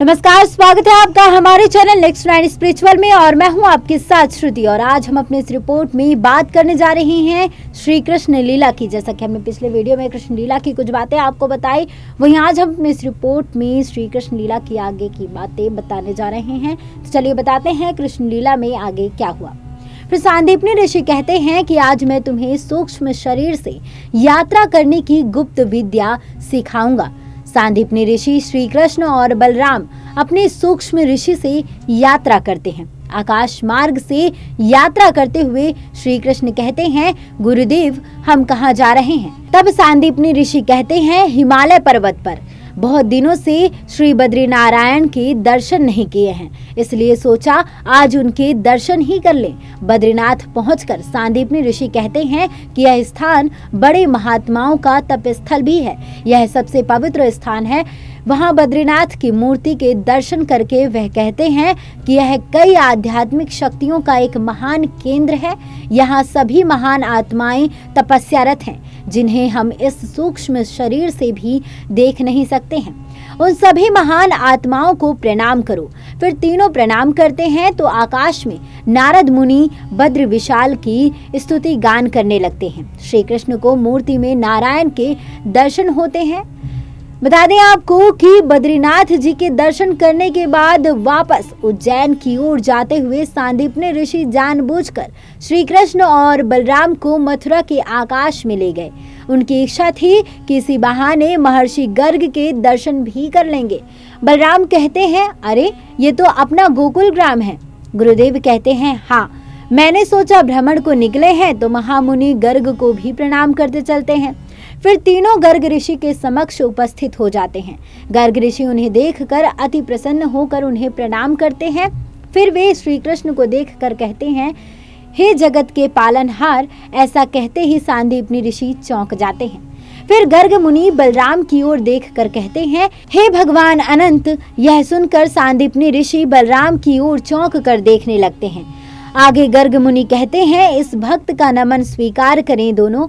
नमस्कार, स्वागत है आपका हमारे चैनल नेक्स्ट 9 स्पिरिचुअल में और मैं हूं आपके साथ श्रुति। और आज हम अपने इस रिपोर्ट में बात करने जा रहे हैं श्री कृष्ण लीला की। जैसा कि हमने पिछले वीडियो में कृष्ण लीला की कुछ बातें आपको बताई, वहीं आज हम अपने इस रिपोर्ट में श्री कृष्ण लीला की आगे की बातें बताने जा रहे हैं। तो चलिए बताते हैं कृष्ण लीला में आगे क्या हुआ। फिर सांदीपनी ऋषि कहते हैं कि आज मैं तुम्हें सूक्ष्म शरीर से यात्रा करने की गुप्त विद्या सिखाऊंगा। सांदीपनी ऋषि श्री कृष्ण और बलराम अपने सूक्ष्म ऋषि से यात्रा करते हैं। आकाश मार्ग से यात्रा करते हुए श्री कृष्ण कहते हैं, गुरुदेव हम कहाँ जा रहे हैं? तब सांदीपनी ऋषि कहते हैं, हिमालय पर्वत पर। बहुत दिनों से श्री बद्रीनारायण के दर्शन नहीं किए हैं, इसलिए सोचा आज उनके दर्शन ही कर लें। बद्रीनाथ पहुंचकर सांदीपनी ऋषि कहते हैं कि यह स्थान बड़े महात्माओं का तपस्थल भी है। यह सबसे पवित्र स्थान है। वहां बद्रीनाथ की मूर्ति के दर्शन करके वह कहते हैं कि यह कई आध्यात्मिक शक्तियों का एक महान केंद्र है। यहाँ सभी महान आत्माएं तपस्यारत हैं, जिन्हें हम इस सूक्ष्म शरीर से भी देख नहीं सकते हैं। उन सभी महान आत्माओं को प्रणाम करो। फिर तीनों प्रणाम करते हैं तो आकाश में नारद मुनि बद्र विशाल की स्तुति गान करने लगते हैं। श्री कृष्ण को मूर्ति में नारायण के दर्शन होते हैं। बता दें आपको कि बद्रीनाथ जी के दर्शन करने के बाद वापस उज्जैन की ओर जाते हुए सांदीपनी ऋषि जानबूझकर श्री कृष्ण और बलराम को मथुरा के आकाश में ले गए। उनकी इच्छा थी कि इसी बहाने महर्षि गर्ग के दर्शन भी कर लेंगे। बलराम कहते हैं, अरे ये तो अपना गोकुल ग्राम है। गुरुदेव कहते हैं, हाँ मैंने सोचा भ्रमण को निकले हैं तो महामुनि गर्ग को भी प्रणाम करते चलते हैं। फिर तीनों गर्ग ऋषि के समक्ष उपस्थित हो जाते हैं। गर्ग ऋषि उन्हें देखकर अति प्रसन्न होकर उन्हें प्रणाम करते हैं। फिर वे श्री कृष्ण को देखकर कहते हैं, हे जगत के पालनहार। ऐसा कहते ही सांदीपनी ऋषि चौंक जाते हैं। फिर गर्ग मुनि बलराम की ओर देखकर कहते हैं, हे भगवान अनंत। यह सुनकर सांदीपनी ऋषि बलराम की ओर चौंक कर देखने लगते हैं। आगे गर्ग मुनि कहते हैं, इस भक्त का नमन स्वीकार करें। दोनों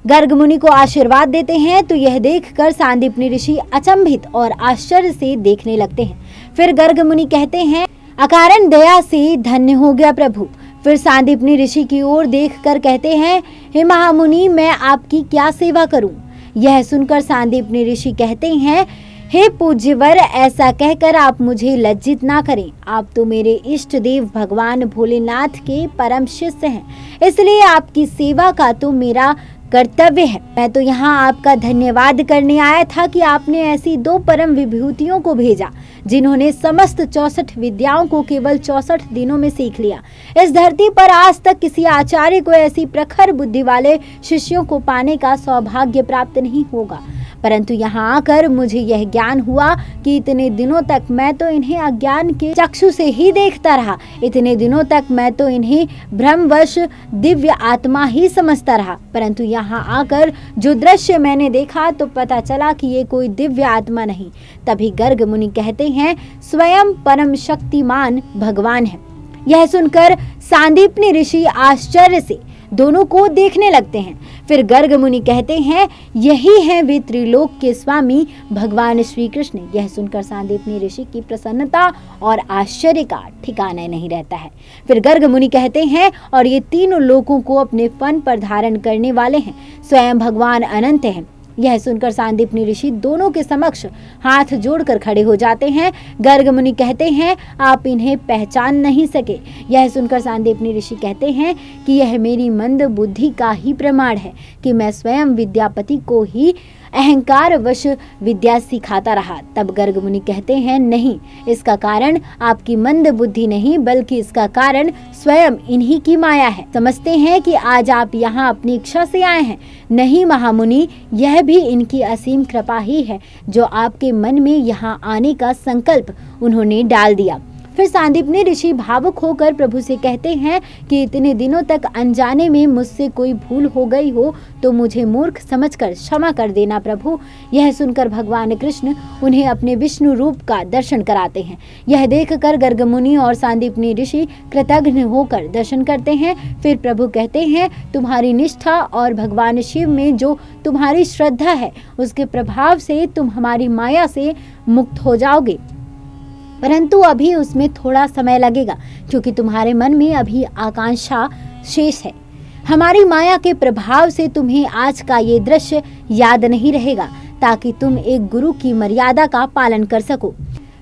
गर्ग मुनि को आशीर्वाद देते हैं तो यह देखकर सांदीपनी ऋषि अचंभित और आश्चर्य से देखने लगते हैं। फिर गर्ग मुनि कहते हैं, अकारण दया से धन्य हो गया प्रभु। फिर सांदीपनी ऋषि की ओर देखकर कहते हैं, हे महामुनि मैं आपकी क्या सेवा करूं? यह सुनकर सांदीपनी ऋषि कहते हैं, हे पूज्यवर ऐसा कहकर आप मुझे लज्जित ना करें। आप तो मेरे इष्ट देव भगवान भोलेनाथ के परम शिष्य हैं, इसलिए आपकी सेवा का तो मेरा कर्तव्य है। मैं तो यहाँ आपका धन्यवाद करने आया था कि आपने ऐसी दो परम विभूतियों को भेजा जिन्होंने समस्त 64 विद्याओं को केवल 64 दिनों में सीख लिया। इस धरती पर आज तक किसी आचार्य को ऐसी प्रखर बुद्धि वाले शिष्यों को पाने का सौभाग्य प्राप्त नहीं होगा, परंतु यहाँ आकर मुझे यह ज्ञान हुआ कि इतने दिनों तक मैं तो इन्हें अज्ञान के चक्षु से ही देखता रहा। इतने दिनों तक मैं तो इन्हें भ्रमवश दिव्य आत्मा ही समझता रहा, परंतु यहाँ आकर जो दृश्य मैंने देखा तो पता चला कि ये कोई दिव्य आत्मा नहीं। तभी गर्ग मुनि कहते हैं, स्वयं परम शक्तिमान भगवान है। यह सुनकर सांदीपनी ऋषि आश्चर्य से दोनों को देखने लगते हैं। फिर गर्ग मुनि कहते हैं, यही है वे त्रिलोक के स्वामी भगवान श्री कृष्ण। यह सुनकर सांदीपनी ऋषि की प्रसन्नता और आश्चर्य का ठिकाना नहीं रहता है। फिर गर्ग मुनि कहते हैं, और ये तीनों लोकों को अपने फन पर धारण करने वाले हैं, स्वयं भगवान अनंत हैं। यह सुनकर सांदीपनी ऋषि दोनों के समक्ष हाथ जोड़कर खड़े हो जाते हैं। गर्ग मुनि कहते हैं, आप इन्हें पहचान नहीं सके। यह सुनकर सांदीपनी ऋषि कहते हैं कि यह मेरी मंद बुद्धि का ही प्रमाण है कि मैं स्वयं विद्यापति को ही अहंकार वश विद्या सिखाता रहा। तब गर्ग मुनि कहते हैं, नहीं, इसका कारण आपकी मंद बुद्धि नहीं बल्कि इसका कारण स्वयं इन्हीं की माया है। समझते हैं कि आज आप यहाँ अपनी इच्छा से आए हैं। नहीं महामुनि, यह भी इनकी असीम कृपा ही है जो आपके मन में यहाँ आने का संकल्प उन्होंने डाल दिया। फिर सांदीपनी ऋषि भावुक होकर प्रभु से कहते हैं कि इतने दिनों तक अनजाने में मुझसे कोई भूल हो गई हो तो मुझे मूर्ख समझकर क्षमा कर देना प्रभु। यह सुनकर भगवान कृष्ण उन्हें अपने विष्णु रूप का दर्शन कराते हैं। यह देखकर गर्ग मुनि और सांदीपनी ऋषि कृतज्ञ होकर दर्शन करते हैं। फिर प्रभु कहते हैं, तुम्हारी निष्ठा और भगवान शिव में जो तुम्हारी श्रद्धा है उसके प्रभाव से तुम हमारी माया से मुक्त हो जाओगे। परंतु अभी उसमें थोड़ा समय लगेगा, क्योंकि तुम्हारे मन में अभी आकांक्षा शेष है। हमारी माया के प्रभाव से तुम्हें आज का ये दृश्य याद नहीं रहेगा, ताकि तुम एक गुरु की मर्यादा का पालन कर सको।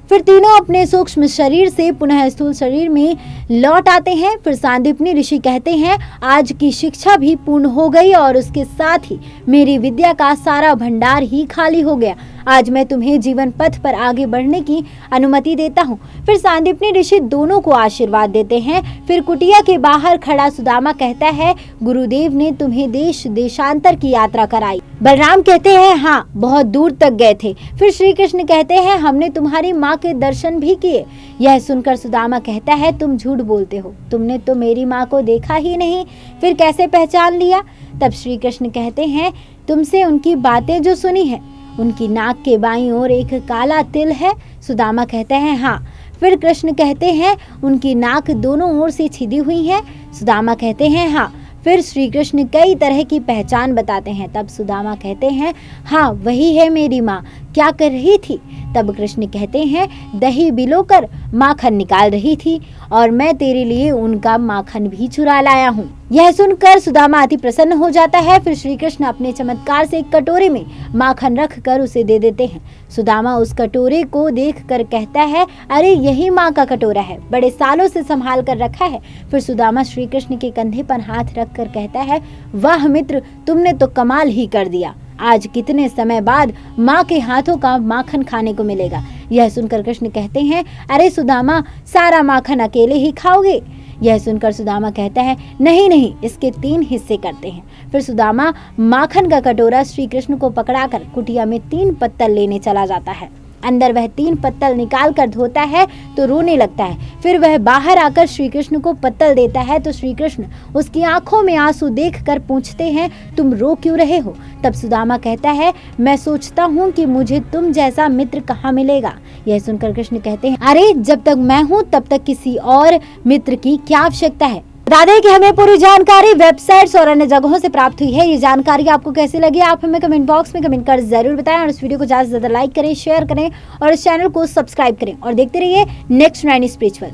फिर तीनों अपने सूक्ष्म शरीर से पुनः स्थूल शरीर में लौट आते हैं। फिर सांदीपनी ऋषि कहते हैं, आज की शिक्षा भी पूर्ण हो गई और उसके साथ ही मेरी विद्या का सारा भंडार ही खाली हो गया। आज मैं तुम्हें जीवन पथ पर आगे बढ़ने की अनुमति देता हूँ। फिर सांदीपनी ऋषि दोनों को आशीर्वाद देते हैं। फिर कुटिया के बाहर खड़ा सुदामा कहता है, गुरुदेव ने तुम्हें देश देशांतर की यात्रा कराई। बलराम कहते हैं, हाँ, बहुत दूर तक गए थे। फिर श्री कृष्ण कहते हैं, हमने तुम्हारी माँ के दर्शन भी किए। यह सुनकर सुदामा कहता है, तुम झूठ बोलते हो, तुमने तो मेरी माँ को देखा ही नहीं, फिर कैसे पहचान लिया? तब श्री कृष्ण कहते हैं, तुमसे उनकी बातें जो सुनी है, उनकी नाक के बाईं ओर एक काला तिल है। सुदामा कहते हैं, हाँ। फिर कृष्ण कहते हैं, उनकी नाक दोनों ओर से छिदी हुई है। सुदामा कहते हैं, हाँ। फिर श्री कृष्ण कई तरह की पहचान बताते हैं। तब सुदामा कहते हैं, हाँ, वही है मेरी माँ। क्या कर रही थी? तब कृष्ण कहते हैं, दही बिलोकर माखन निकाल रही थी और मैं तेरे लिए उनका माखन भी चुरा लाया हूँ। यह सुनकर सुदामा अति प्रसन्न हो जाता है। फिर श्री कृष्ण अपने चमत्कार से एक कटोरे में माखन रख कर उसे दे देते हैं। सुदामा उस कटोरे को देख कर कहता है, अरे यही माँ का कटोरा है, बड़े सालों से संभाल कर रखा है। फिर सुदामा श्री कृष्ण के कंधे पर हाथ रख कर कहता है, वाह मित्र, तुमने तो कमाल ही कर दिया। आज कितने समय बाद माँ के हाथों का माखन खाने को मिलेगा। यह सुनकर कृष्ण कहते हैं, अरे सुदामा, सारा माखन अकेले ही खाओगे? यह सुनकर सुदामा कहता है, नहीं, इसके 3 हिस्से करते हैं। फिर सुदामा माखन का कटोरा श्री कृष्ण को पकड़ाकर कुटिया में 3 पत्तल लेने चला जाता है। अंदर वह 3 पत्तल निकाल कर धोता है तो रोने लगता है। फिर वह बाहर आकर श्री कृष्ण को पत्तल देता है तो श्री कृष्ण उसकी आंखों में आंसू देखकर पूछते हैं, तुम रो क्यों रहे हो? तब सुदामा कहता है, मैं सोचता हूँ कि मुझे तुम जैसा मित्र कहाँ मिलेगा। यह सुनकर कृष्ण कहते हैं, अरे जब तक मैं हूँ तब तक किसी और मित्र की क्या आवश्यकता है। बता दें कि हमें पूरी जानकारी वेबसाइट्स और अन्य जगहों से प्राप्त हुई है। ये जानकारी आपको कैसी लगी, आप हमें कमेंट बॉक्स में कमेंट कर जरूर बताएं और इस वीडियो को ज्यादा से ज्यादा लाइक करें, शेयर करें और इस चैनल को सब्सक्राइब करें और देखते रहिए नेक्स्ट 9 स्पिरिचुअल।